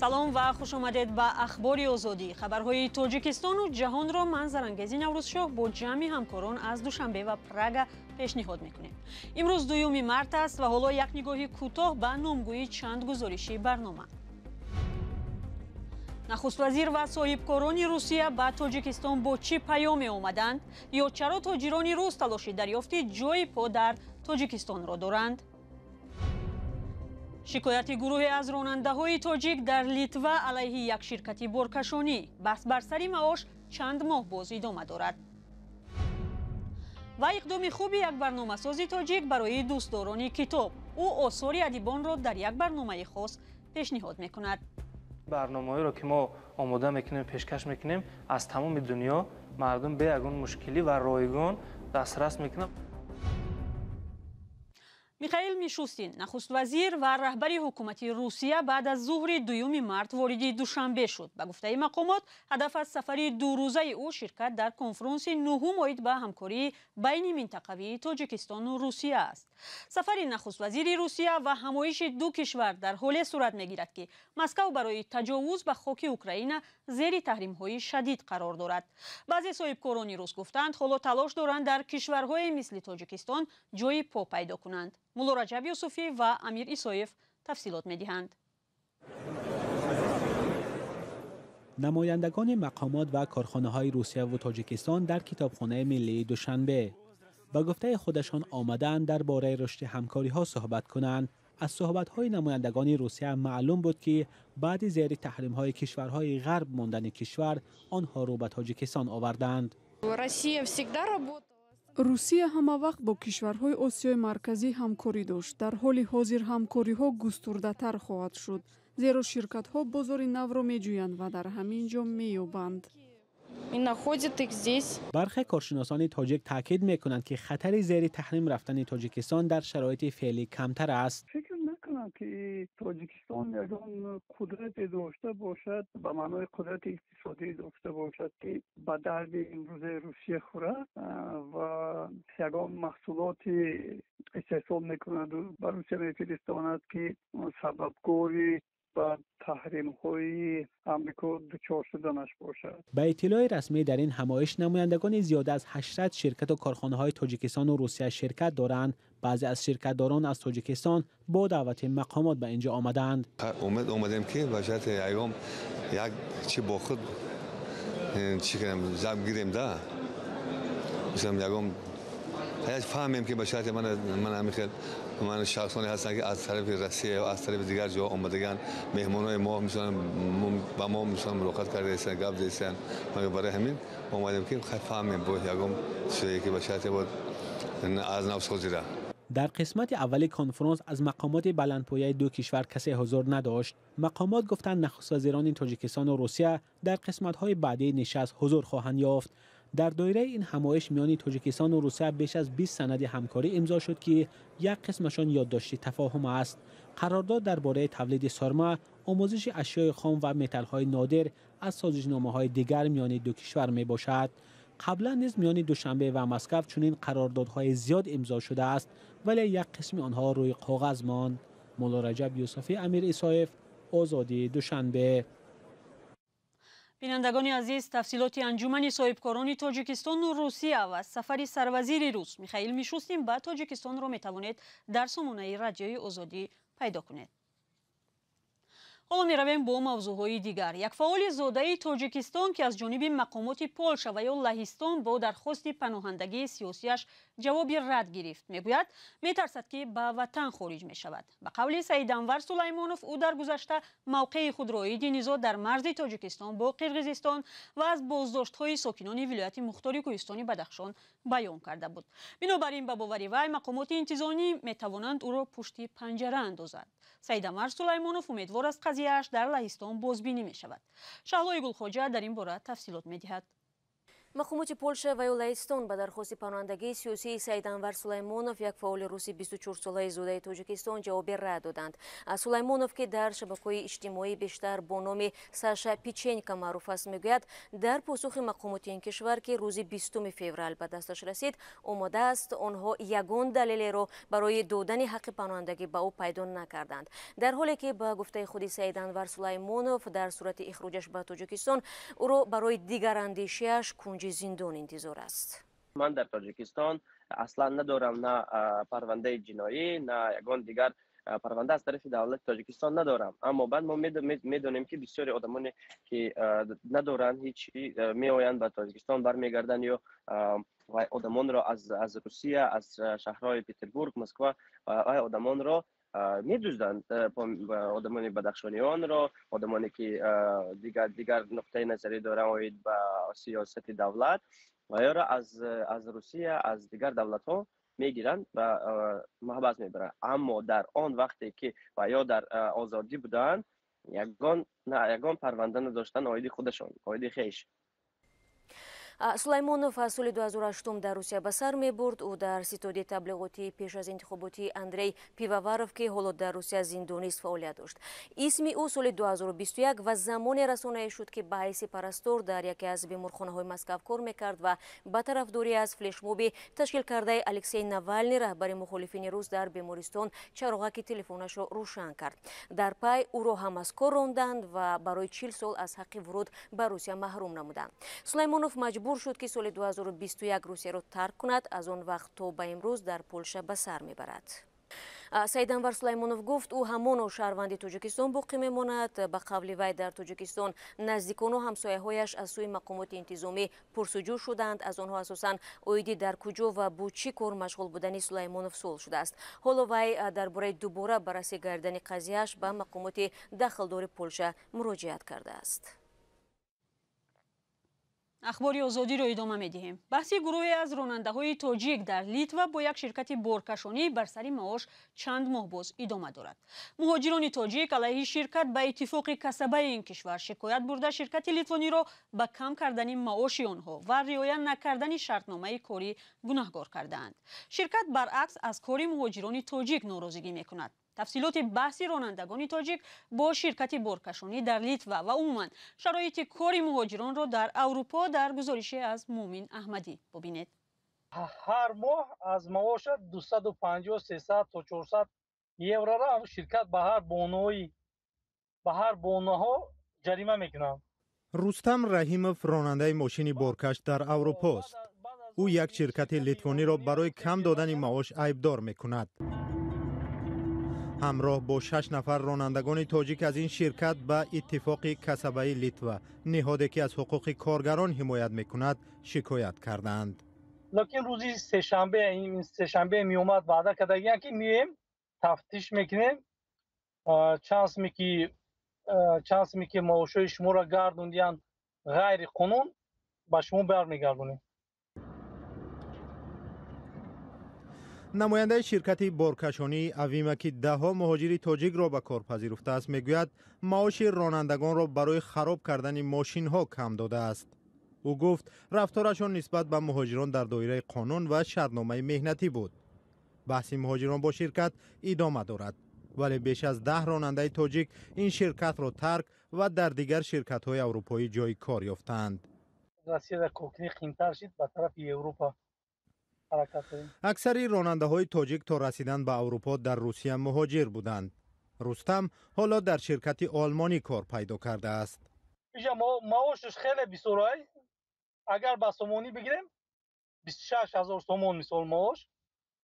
салом ва хуш омадед ба ахбори озодӣ. Хабарҳои Тоҷикистону ҷаҳонро ман Зарангези Наврӯзшоҳ бо ҷамъи ҳамкорон аз Душанбе ва Прага пешниҳод мекунем. имрӯз 2 март аст ва ҳоло як нигоҳи кӯтоҳ ба номгӯии чанд гузориши барнома. нахуст-вазир ва соҳибкорони Русия ба Тоҷикистон бо чӣ паёме омаданд? ё чаро тоҷирони рус талоши дарёфти ҷойи по дар Тоҷикистонро доранд? шикояти гурӯҳе аз ронандаҳои тоҷик дар Литва алайҳи як ширкати боркашонӣ. баҳс бар сари маош чанд моҳ боз идома дорад. ва иқдоми хуби як барномасози тоҷик барои дӯстдорони китоб. ӯ осори адибонро дар як барномаи хос пешниҳод мекунад. барномаҳоеро ки мо омода мекунем, пешкаш мекунем, аз тамоми дунё мардум бе ягон мушкилӣ ва ройгон дастрас мекунад. Михаил Мишустин, нахуст-вазир ва раҳбари ҳукумати Русия баъд аз зуҳри 2 март вориди Душанбе шуд. Ба гуфтаи мақомот, ҳадаф аз сафари дурӯзаи ӯ ширкат дар конфронси 9 оид ба ҳамкории байни минтақавии Тоҷикистону Русия аст. сафари нахуст-вазири Русия ва ҳамоиши ду кишвар дар ҳоле сурат мегирад, ки Москав барои таҷовуз ба хоки Украина зери таҳримҳои шадид қарор дорад. баъзе соҳибкорони рус гуфтанд, ҳоло талош доранд дар кишварҳое мисли Тоҷикистон ҷойи по пайдо кунанд. мулло Раҷаб Юсуфӣ ва Амир Исоев тафсилот медиҳанд. намояндагони мақомот ва корхонаҳои Русия ва Тоҷикистон дар китобхонаи миллии Душанбе ба гуфтаи худашон омаданд дар бораи рушди ҳамкориҳо суҳбат кунанд. аз суҳбатҳои намояндагони Русия маълум буд, ки баъди зери таҳримҳои кишварҳои ғарб мондани кишвар, онҳо ро ба Тоҷикистон оварданд. русия ҳама вақт бо кишварҳои осиёи марказӣ ҳамкорӣ дошт. дар ҳоли ҳозир ҳамкориҳо густурдатар хоҳад шуд, зеро ширкатҳо бозори навро меҷӯянд ва дар ҳамин ҷо меёбанд. бархе коршиносони тоҷик таъкид мекунанд, ки хатари зери таҳрим рафтани Тоҷикистон дар шароити феълӣ камтар аст. که تاجیکستان یگان قدرت داشته باشد به معنای قدرت اقتصادی داشته باشد که به درد امروز روسیه خورد و یگان محصولات استحصال میکند و به روسیه میفرستاند که سببگوی با تحریم های آمریکا دچار شدنش باشد. با اطلاع رسمی در این همایش نمایندگان زیاد از 800 شرکت و کارخانه های تاجیکستان و روسیه شرکت دارند. بعضی از شرکت‌داران از تاجیکستان با دعوت مقامات به اینجا آمدند. اومدیم که وجهت ایام یک چی با خود چی کنم زب گیریم ده. مثلا یگام هیچ فهمیم که بچه‌ت من همیشه من شخصانی هستن که از طرف روسیه و از طرف دیگر جا آمدگان مهمانای ما میشن با ما میشن ملاقات کرده هستن گپ زدن ما برای همین اومدیم که فهمیم با یگام چیزی که بچه‌ت بود از نو سازیده. در قسمت اولی کنفرانس از مقامات بلندپایه دو کشور کسی حضور نداشت. مقامات گفتند نخست‌وزیران تاجیکستان و روسیه در قسمت‌های بعدی نشست حضور خواهند یافت. در دایره این همایش میان تاجیکستان و روسیه بیش از 20 سند همکاری امضا شد که یک قسمشان یادداشت تفاهم است. قرارداد درباره تولید سرما، آموزش اشیاء خام و متال‌های نادر از سازشنامه‌های دیگر میان دو کشور میباشد. قبلا نیز میان دوشنبه و مسکو چنین قراردادهای زیاد امضا شده است، ولی یک قسم آنها روی کاغذ ماند. مولو رجب یوسفی، امیر ایسایف، آزادی، دوشنبه. بینندگان عزیز، تفصیلات انجمن صاحبکاران تاجیکستان و روسیه و سفر سروزیر روس میخائیل میشوستین به تاجیکستان را میتوانید در سامانه رادیوی آزادی پیدا کنید. حالا میرویم با موضوعهای دیگر. یک فعال زاده تاجیکستان که از جانب مقامات پولشا و یا لهستان با درخواست پناهندگی سیاسیش جواب رد گرفت. میگوید میترسد که به وطن خارج میشود. به قول سید انور سلیمانوف، او در گذشته موقع خود را عید نزاع در مرز تاجیکستان با قرقیزستان و از بازداشت‌های ساکنان ولایت مختار کوهستانی بدخشان بیان کرده بود. بنابراین به باور وی مقامات انتظامی میتوانند او را پشت پنجره اندازند. سید انور سلیمانوف امیدوار است قضیه‌اش در لهستان بازبینی می شود. شهلای گلخواجه در این باره تفصیلات می دهد. مقامات پولشا و ولایستان به درخواست پناهندگی سیاسی سید انور سلیمانوف یک فعال روسی 24 ساله زوده تاجیکستان جواب رد دادند. سلیمانوف که در شبکه‌های اجتماعی بیشتر با نام ساشا پیچنیکا معروف است میگوید در پاسخ مقامات این کشور که روز 20 فوریه به دستش رسید آماده است آنها یگان دلیلی را برای دادن حق پناهندگی به او پیدا نکردند، در حالی که به گفته خود سید انور سلیمانوف در صورت اخراجش به تاجیکستان او را برای دیگر اندیشه‌اش کنج زندان انتظار است. من در تاجیکستان اصلا ندارم نه پرونده جنایی نه یگان دیگر پرونده از طرف دولت تاجیکستان ندارم، اما بعد ما میدونیم که بسیاری آدمانی که ندارن هیچی میآیند به تاجیکستان برمیگردن یا آدمان را از روسیه از شهرهای پتربورگ مسکو آدمان را می‌دزدند، آدمانی بدخشانیان را، آدمانی که دیگر نقطه نظری دارند اوید به سیاست دولت و یا را از روسیه از دیگر دولت ها میگیرند و محبس میبرند، اما در آن وقتی که و یا در آزادی بودند یگان پرونده نداشتن اوید خودشان اوید خیش. سلیمانوف سال 2008 در روسیه به سر می برد. او در ستاد تبلیغاتی پیش از انتخاباتی اندری پیوواروف که حالا در روسیه زندانی است فعالیت داشت. اسم او سال 2021 و زمانی رسانه‌ای شد که به حیث پرستار در یکی از بیمارخانه‌های مسکو کار میکرد و به طرفداری از فلش موب تشکیل کرده الکسی ناوالنی رهبر مخالفین روس در بیمارستان چراغک تلفنش را روشن کرد. در پی او را هم از کار راندند و برای 40 سال از حق ورود به روسیه محروم نمودند. سلیمانوف مجبور شد که سال 2021 روسیه را ترک کند، از آن وقت تا به امروز در پولشا به سر میبرد. سید انور سلیمانوف گفت او همان شهروند تاجیکستان باقی میماند. به قول وی در تاجیکستان نزدیکان و همسایه‌هایش از سوی مقامات انتظامی پرسجو شدند، از آنها اساساً اویدی در کجا و با چی کار مشغول بودن سلیمانوف سوال شده است. حالا وی درباره دوباره بررسی کردن قضیه‌اش به مقامات داخلدار پولشا مراجعت کرده است. اخباری آزادی رو ادامه می‌دهیم. بحثی گروهی از راننده‌های تاجیک در لیتوا با یک شرکت بارکشانی بر سر معاش چند ماه باز ادامه دارد. مهاجران تاجیک علیه شرکت به اتفاق کسبه این کشور شکایت برده شرکت لیتوانی را به کم کردن معاش آنها و رعایت نکردن شرطنامه کاری گناهکار کردند. شرکت برعکس از کار مهاجران تاجیک ناراضگی می‌کند. تفصیلات بحثی رانندگان تاجیک با شرکت بارکشانی در لیتوا و عموما شرایط کار مهاجران را در اروپا در گزارشی از مومن احمدی ببینید. هر ماه از معاش 250 300 تا 400 یورو را شرکت به هر بانه‌ها جریمه میکنند. رستم رحیموف راننده ماشین بارکش در اروپا است. او یک شرکت لیتوانی را برای کم دادن معاش عیبدار میکند. همراه با 6 نفر رانندگان تاجیک از این شرکت به اتفاق کسبه لیتوا نهادی که از حقوق کارگران حمایت میکند شکایت کردند. لیکن روزی سه‌شنبه می اومد وعده کرده که میایم تفتیش میکنیم، چانس می که معاشای شما را گردوندین غیر قانون به شما برمیگردونیم. نماینده شرکت بارکشانی اویما که دهها مهاجر تاجیک را به کار پذیرفته است میگوید معاش رانندگان را برای خراب کردن ماشین ها کم داده است. او گفت رفتارشان نسبت به مهاجران در دایره قانون و شرطنامه مهنتی بود. بحث مهاجران با شرکت ادامه دارد، ولی بیش از 10 راننده تاجیک این شرکت را ترک و در دیگر شرکت های اروپایی جای کار یافتند. روسیه کوکنی قیمتر شد به طرف اروپا. اکثری راننده های تاجیک تا رسیدن به اروپا در روسیه مهاجر بودند. رستم حالا در شرکت آلمانی کار پیدا کرده است. معاشش خیلی بسیاره. اگر با سومونی بگیریم 26000 سومون مثال معاش.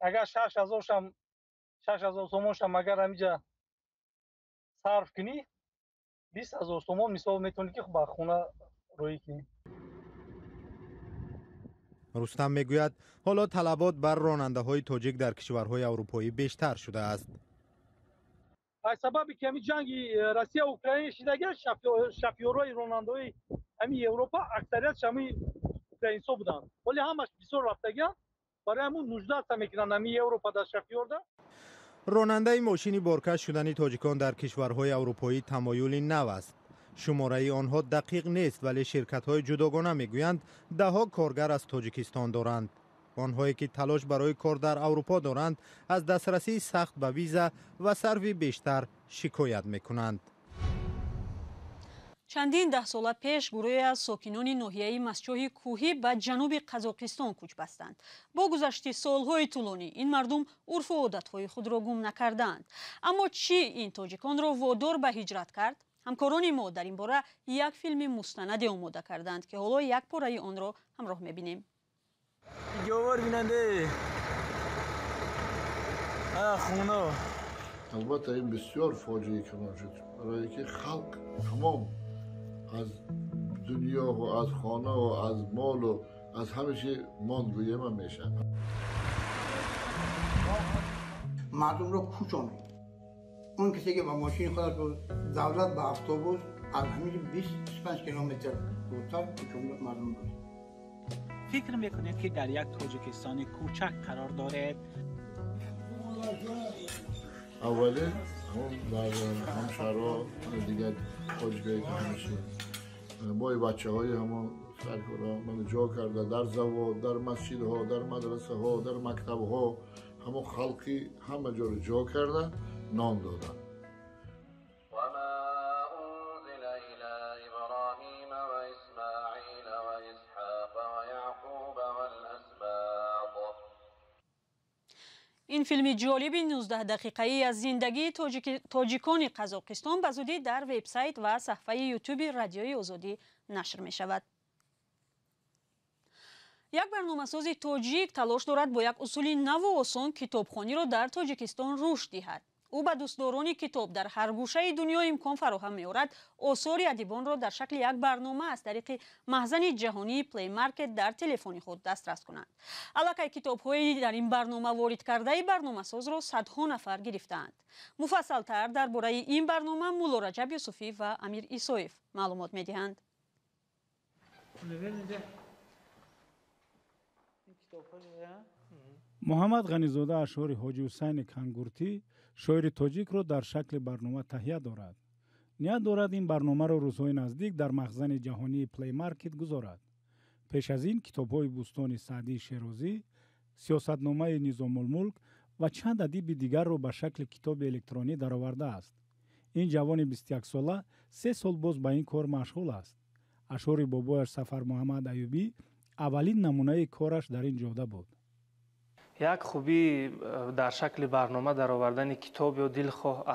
اگر 6000 سومونش هم اگر همینجا صرف کنی 20000 سومون مثال میتونی که با خونه روی کنی. رستم میگوید حالا طلبات بر راننده های تاجیک در کشورهای اروپایی بیشتر شده است. از سبب که همین جنگ روسیه و اوکراین شدگی شفیورای راننده های همین اروپا اکثریت همین اوکراینسا بودن، ولی همش بسیار رفتگی برای همون 19 تا میکنن همین اروپا در شفیور ده. راننده ماشین بارکش شدن تاجیکان در کشورهای اروپایی تمایلی نو است. شماره آنها دقیق نیست ولی شرکت‌های جداگانه میگویند ده‌ها کارگر از تاجیکستان دارند. آنهایی که تلاش برای کار در اروپا دارند از دسترسی سخت به ویزا و صرف بیشتر شکایت میکنند. چندین ده سال پیش گروهی از ساکنان ناحیه مسچوی کوهی به جنوب قزاقستان کوچ بستند. با گذشت سالهای طولانی این مردم عرف و عادتهای خود را گم نکردند. اما چی این تاجیکان را وادار به هجرت کرد؟ همکاران ما در این باره یک فیلم مستند آماده کردند که حالا یک پاره آن را همراه می‌بینیم. جوار بیننده خونه. البته این بسیار فاجعه کلان شد برای که خلق تمام از دنیا و از خانه و از مال و از همه چی ماند روی من میشه. مردم رو کوچون. اون کسی که با ماشین خودش رو دولت به اتوبوس از همین 20-25 کیلومتر دورتر کوچون مردم رو. فکر میکنید که در یک تاجیکستان کوچک قرار دارید؟ اولی همون در همشهرها دیگر تاجیکایی که همیشه با بچه های همون سرکارا من جا کرده در زواد، در مسجد ها، در مدرسه ها، در مکتب ها همون خلقی همه جا رو جا کرده نان دادن. این فیلم جالب 19 دقیقه‌ای از زندگی تاجیکان قزاقستان به زودی در وبسایت و صفحه یوتیوب رادیوی آزادی نشر می شود. یک برنامه‌ساز تاجیک تلاش دارد با یک اصول نو و آسان کتابخوانی را در تاجیکستان رشد دهد. او به دوستداران کتاب در هر گوشه دنیا امکان فراهم می‌آورد آثار ادیبان را در شکل یک برنامه از طریق مخزن جهانی پلی مارکت در تلفن خود دسترس کنند. علاقه کتاب‌هایی در این برنامه وارد کرده برنامه‌ساز را صدها نفر گرفتند. مفصل‌تر درباره این برنامه مولا رجب یوسفی و امیر ایسویف معلومات می‌دهند. محمد غنی‌زاده اشعار حاجی حسین کنگورتی شاعر تاجیک را در شکل برنامه تهیه دارد. نیت دارد این برنامه را روزهای نزدیک در مخزن جهانی پلی مارکت گذارد. پیش از این کتاب‌های بوستان سعدی شیرازی، سیاستنامه نظام الملک و چند ادیب دیگر را به شکل کتاب الکترونی درآورده است. این جوان 21 ساله 3 سال باز به این کار مشغول است. اشعار بابایش سفر محمد ایوبی اولین نمونه کارش در این جاده بود. یک خوبی در شکل برنامه در آوردن کتاب یا دلخواه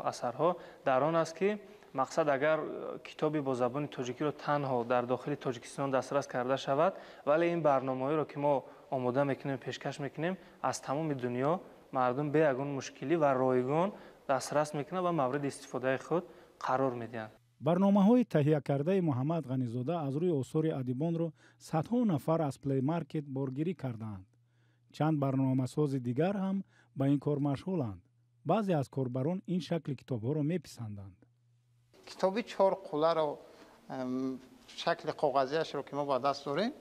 اثرها در آن است که مقصد اگر کتابی با زبان تاجیکی را تنها در داخل تاجیکستان دسترس کرده شود ولی این برنامه‌ای را که ما آماده میکنیم پیشکش میکنیم از تمام دنیا مردم به یگان مشکلی و رایگان دسترس میکنه و مورد استفاده خود قرار میدهند. برنامه‌های تهیه کرده محمد غنی‌زاده از روی آثار ادیبان را صدها نفر از پلی مارکت بارگیری کردند. چند برنامه‌ساز دیگر هم به این کار مشغولند. بعضی از کاربران این شکل کتاب‌ها را می‌پسندند. کتاب 4 قله رو شکل کاغذیش رو که ما با دست داریم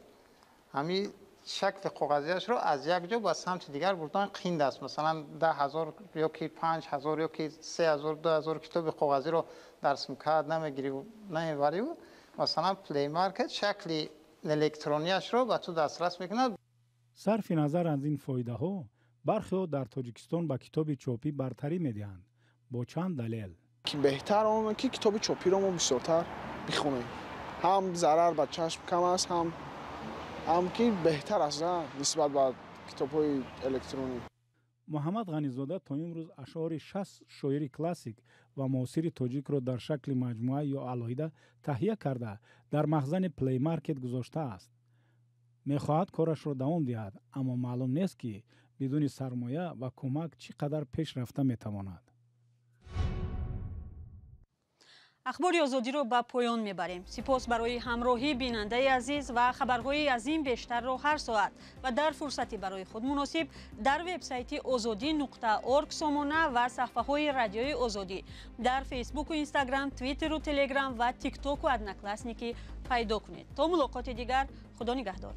همین شکل کاغذیش رو از یک جا به سمت دیگر بردن قیند است. مثلا 10,000 یا که 5,000 یا که 3,000 2,000 کتاب کاغذی رو در سمکارت نمیگیری و نمیبری و مثلا پلی مارکت شکل الکترونیش رو به تو دسترس میکنه. صرف نظر از این فایده ها برخی ها در تاجیکستان به کتاب چاپی برتری میدهند با چند دلیل. که بهتر اونه که کتاب چاپی رو ما بسیارتر بخونیم. هم ضرر به چشم کم است هم که بهتر است نسبت به کتاب‌های الکترونیک. محمد غنی‌زاده تا امروز اشعار 60 شاعر کلاسیک و معاصر تاجیک را در شکل مجموعه یا علاهیده تهیه کرده در مخزن پلی مارکت گذاشته است. می‌خواهد کارش را دوام دهد اما معلوم نیست که بدون سرمایه و کمک چقدر پیش رفته می‌تواند. اخبار آزادی رو به پایان میبریم. سپاس برای همراهی بیننده عزیز و خبرهای از این بیشتر رو هر ساعت و در فرصتی برای خود مناسب در وبسایت azadi.org سامانه و صفحه های رادیوی آزادی در فیسبوک و اینستاگرام، توییتر و تلگرام و تیک توک و ادناکلاسنیکی پیدا کنید. تا ملاقات دیگر، خدا نگهدار.